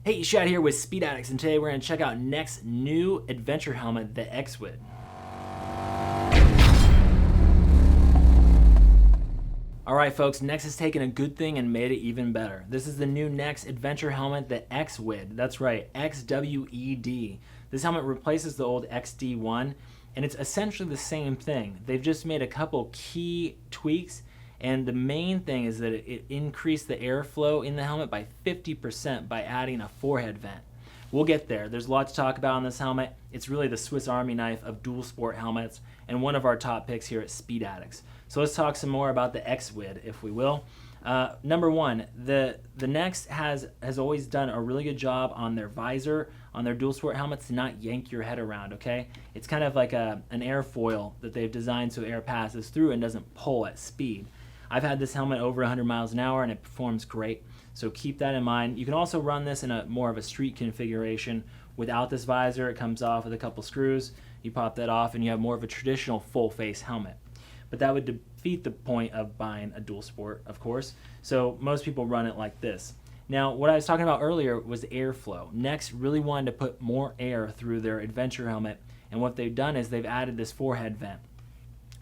Hey, Shad here with Speed Addicts, and today we're going to check out Nexx's new adventure helmet, the XWED. Alright folks, Nexx has taken a good thing and made it even better. This is the new Nexx adventure helmet, the XWED. That's right, XWED. This helmet replaces the old XD1, and it's essentially the same thing. They've just made a couple key tweaks, and the main thing is that it increased the airflow in the helmet by 50% by adding a forehead vent. We'll get there. There's a lot to talk about on this helmet. It's really the Swiss Army knife of dual sport helmets and one of our top picks here at Speed Addicts. So let's talk some more about the XWED, if we will. Number one, the Nexx has always done a really good job on their visor, on their dual sport helmets, to not yank your head around, okay? It's kind of like an airfoil that they've designed so air passes through and doesn't pull at speed. I've had this helmet over 100 miles an hour and it performs great, so keep that in mind. You can also run this in more of a street configuration without this visor. It comes off with a couple screws. You pop that off and you have more of a traditional full face helmet. But that would defeat the point of buying a dual sport, of course, so most people run it like this. Now, what I was talking about earlier was airflow. Nexx really wanted to put more air through their adventure helmet, and what they've done is they've added this forehead vent.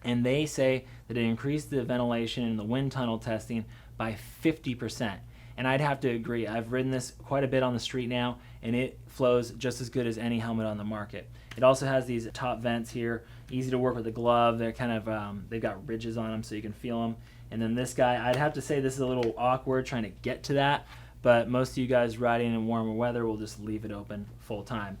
And they say that it increased the ventilation in the wind tunnel testing by 50%. And I'd have to agree. I've ridden this quite a bit on the street now, and it flows just as good as any helmet on the market. It also has these top vents here, easy to work with a glove. They're kind of, they've got ridges on them so you can feel them. And then this guy, I'd have to say this is a little awkward trying to get to that, but most of you guys riding in warmer weather will just leave it open full time.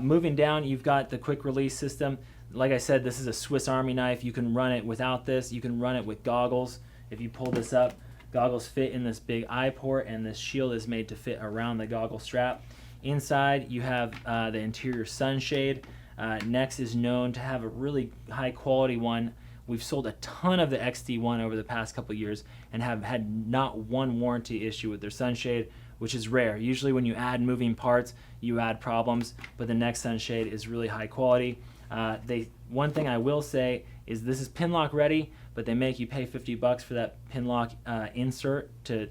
Moving down, you've got the quick release system. Like I said, this is a Swiss Army knife. You can run it without this. You can run it with goggles. If you pull this up, goggles fit in this big eye port, and this shield is made to fit around the goggle strap. Inside, you have the interior sunshade. Nexx is known to have a really high quality one. We've sold a ton of the XD1 over the past couple years and have had not one warranty issue with their sunshade, which is rare. Usually when you add moving parts, you add problems, but the Nexx sunshade is really high quality. One thing I will say is this is pin lock ready, but they make you pay $50 for that pin lock insert to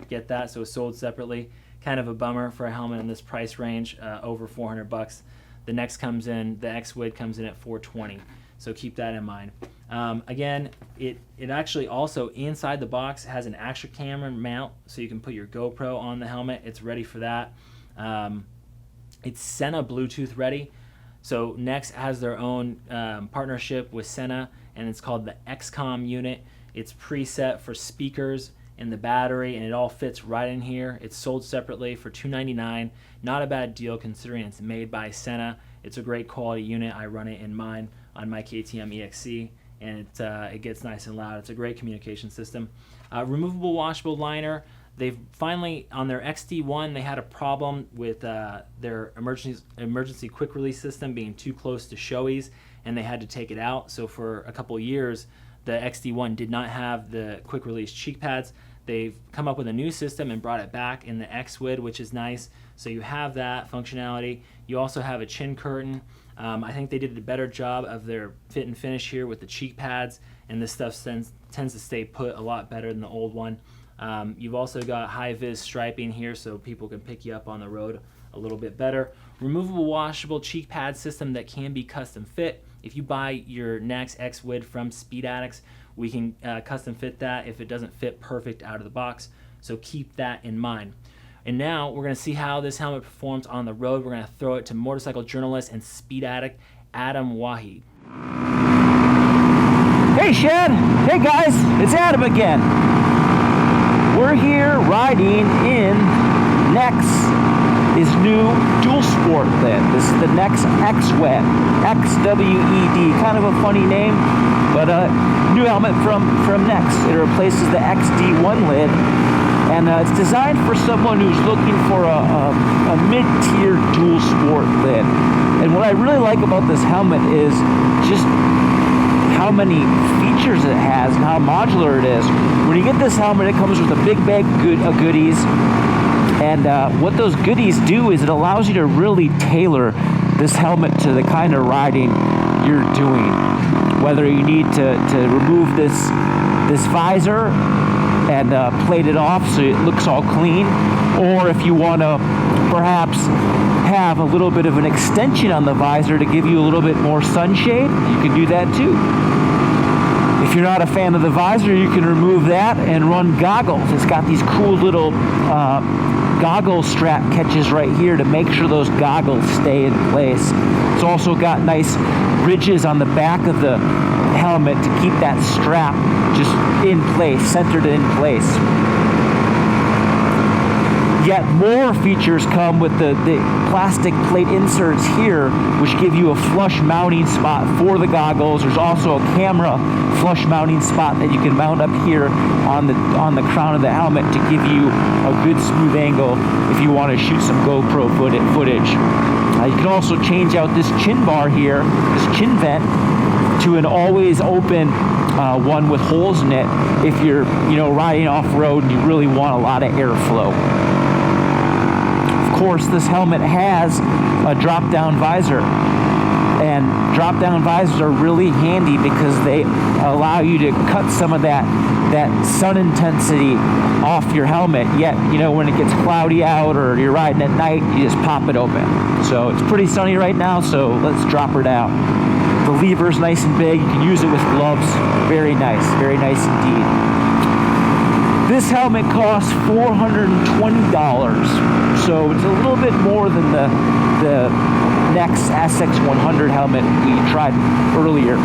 get that, so it's sold separately. Kind of a bummer for a helmet in this price range, over $400. The Nexx comes in, the XWED comes in at $420, so keep that in mind. Again, it actually also inside the box has an extra camera mount, so you can put your GoPro on the helmet. It's ready for that. It's Sena Bluetooth ready. So Nexx has their own partnership with Sena, and it's called the XCOM unit. It's preset for speakers and the battery, and it all fits right in here. It's sold separately for $299. Not a bad deal considering it's made by Sena. It's a great quality unit. I run it in mine on my KTM EXC, and it gets nice and loud. It's a great communication system. Removable washable liner. They've finally, on their XD1, they had a problem with their emergency quick release system being too close to Shoei's, and they had to take it out. So for a couple of years, the XD1 did not have the quick release cheek pads. They've come up with a new system and brought it back in the XWED, which is nice. So you have that functionality. You also have a chin curtain. I think they did a better job of their fit and finish here with the cheek pads, and this stuff tends to stay put a lot better than the old one. You've also got high-vis striping here so people can pick you up on the road a little bit better. Removable washable cheek pad system that can be custom fit. If you buy your Nexx XWED from Speed Addicts, we can custom fit that if it doesn't fit perfect out of the box, so keep that in mind. And now we're going to see how this helmet performs on the road. We're going to throw it to motorcycle journalist and speed addict Adam Waheed. Hey Shad! Hey guys, it's Adam again. We're here riding in Nexx's new dual sport lid. This is the Nexx XWED, XWED. Kind of a funny name, but a new helmet from Nexx. It replaces the XD1 lid, and it's designed for someone who's looking for a mid-tier dual sport lid. And what I really like about this helmet is just how many features it has and how modular it is. When you get this helmet, it comes with a big bag of goodies, and what those goodies do is it allows you to really tailor this helmet to the kind of riding you're doing. Whether you need to remove this visor and plate it off so it looks all clean, or if you want to perhaps have a little bit of an extension on the visor to give you a little bit more sunshade, you can do that too. If you're not a fan of the visor, you can remove that and run goggles. It's got these cool little goggle strap catches right here to make sure those goggles stay in place. It's also got nice ridges on the back of the helmet to keep that strap just in place, centered in place. Yet more features come with the plastic plate inserts here, which give you a flush mounting spot for the goggles. There's also a camera flush mounting spot that you can mount up here on the crown of the helmet to give you a good smooth angle if you want to shoot some GoPro footage. You can also change out this chin bar here, this chin vent, to an always open one with holes in it if you're riding off-road and you really want a lot of airflow. Of course, this helmet has a drop-down visor, and drop-down visors are really handy because they allow you to cut some of that sun intensity off your helmet. Yet, when it gets cloudy out or you're riding at night, you just pop it open. So it's pretty sunny right now, so let's drop her down. The lever's nice and big. You can use it with gloves. Very nice indeed. This helmet costs $420, so it's a little bit more than the Nexx SX100 helmet we tried earlier.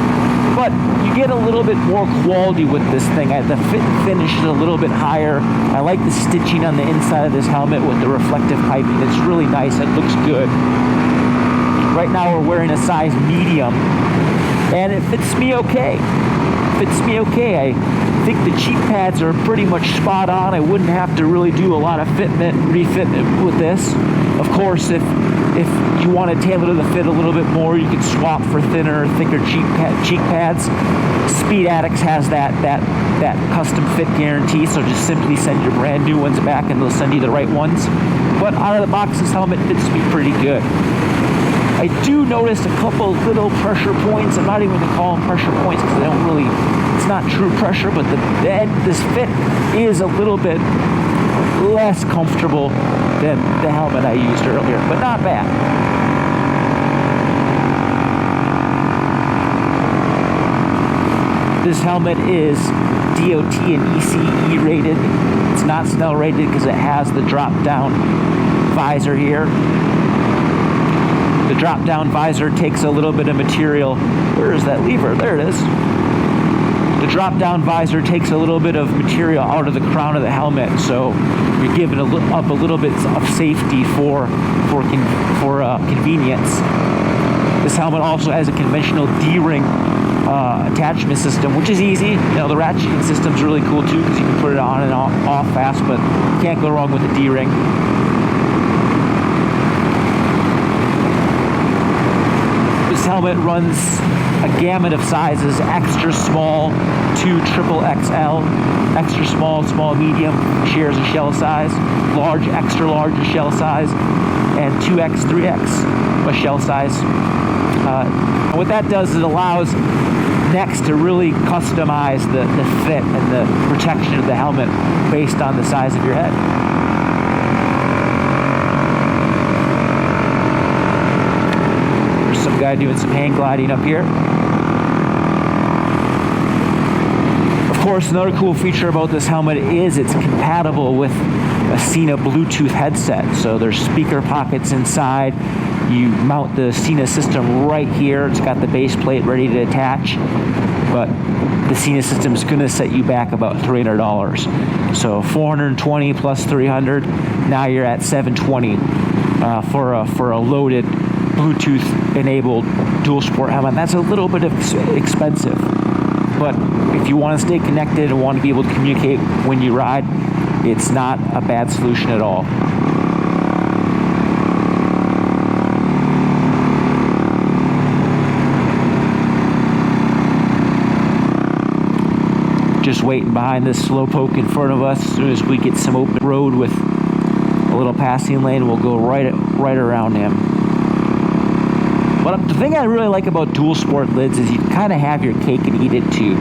But you get a little bit more quality with this thing. The fit and finish is a little bit higher. I like the stitching on the inside of this helmet with the reflective piping. It's really nice. It looks good. Right now we're wearing a size medium, and it fits me okay. I think the cheek pads are pretty much spot on. I wouldn't have to really do a lot of refitment with this. Of course, if you want to tailor the fit a little bit more, you can swap for thinner or thicker cheek pads. Speed Addicts has that custom fit guarantee, so just simply send your brand new ones back and they'll send you the right ones. But out of the box, this helmet fits me pretty good. I do notice a couple little pressure points. I'm not even going to call them pressure points because it's not true pressure, but this fit is a little bit less comfortable than the helmet I used earlier, but not bad. This helmet is DOT and ECE rated. It's not Snell rated because it has the drop-down visor here. The drop-down visor takes a little bit of material. Where is that lever? There it is. The drop-down visor takes a little bit of material out of the crown of the helmet, so you're giving up a little bit of safety for convenience. This helmet also has a conventional D-ring attachment system, which is easy. The ratcheting system is really cool too because you can put it on and off fast, but you can't go wrong with the D-ring. This helmet runs a gamut of sizes: extra small to triple XL, extra small, small, medium shares a shell size, large, extra large a shell size, and 2X, 3X a shell size. What that does is it allows Nexx to really customize the fit and the protection of the helmet based on the size of your head. Some guy doing some hang gliding up here. Of course, another cool feature about this helmet is it's compatible with a Sena Bluetooth headset. So there's speaker pockets inside. You mount the Sena system right here. It's got the base plate ready to attach, but the Sena system is going to set you back about $300. So $420 plus $300. Now you're at $720 for a loaded Bluetooth-enabled dual sport helmet. That's a little bit expensive, but if you want to stay connected and want to be able to communicate when you ride, it's not a bad solution at all. Just waiting behind this slowpoke in front of us. As soon as we get some open road with a little passing lane, we'll go right around him. But the thing I really like about dual sport lids is you kind of have your cake and eat it too.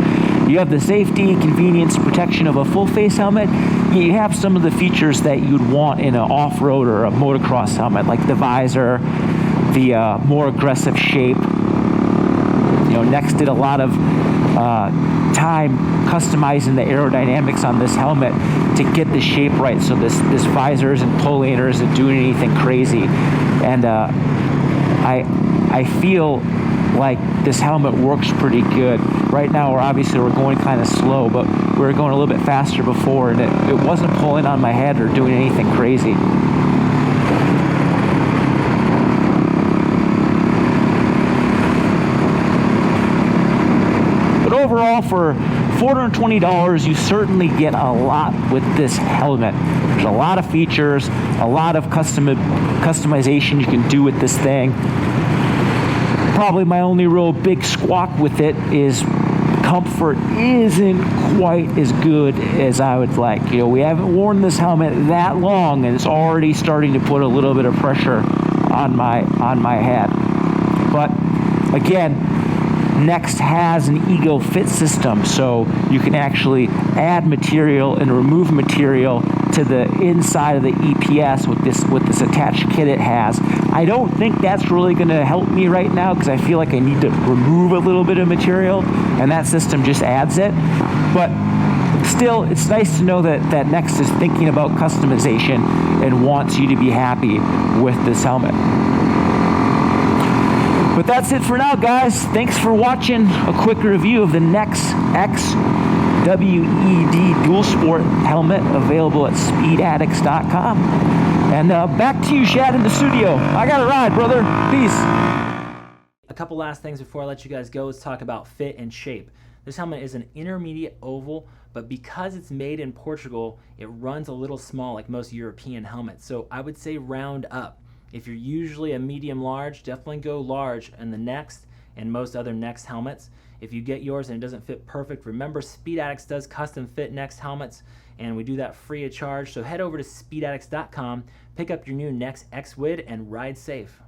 You have the safety, convenience, protection of a full face helmet, you have some of the features that you'd want in an off-road or a motocross helmet, like the visor, the more aggressive shape. Nexx did a lot of time customizing the aerodynamics on this helmet to get the shape right, so this visor isn't pulling or isn't doing anything crazy. And I feel like this helmet works pretty good. Right now we're going kind of slow, but we were going a little bit faster before, and it wasn't pulling on my head or doing anything crazy. But overall, for $420, you certainly get a lot with this helmet. There's a lot of features, a lot of customization you can do with this thing. Probably my only real big squawk with it is comfort isn't quite as good as I would like. We haven't worn this helmet that long, and it's already starting to put a little bit of pressure on my head. But again, Nexx has an Ego Fit system, so you can actually add material and remove material to the inside of the EPS with this attached kit it has. I don't think that's really going to help me right now, because I feel like I need to remove a little bit of material, and that system just adds it. But still, it's nice to know that Nexx is thinking about customization and wants you to be happy with this helmet. But that's it for now, guys. Thanks for watching a quick review of the Nexx XWED Dual Sport helmet, available at speedaddicts.com. And back to you, Shad, in the studio. I got a ride, brother. Peace. A couple last things before I let you guys go. Let's talk about fit and shape. This helmet is an intermediate oval, but because it's made in Portugal, it runs a little small like most European helmets. So I would say round up. If you're usually a medium large, definitely go large in the Nexx and most other Nexx helmets. If you get yours and it doesn't fit perfect, remember Speed Addicts does custom fit Nexx helmets, and we do that free of charge. So head over to speedaddicts.com, pick up your new Nexx XWED, and ride safe.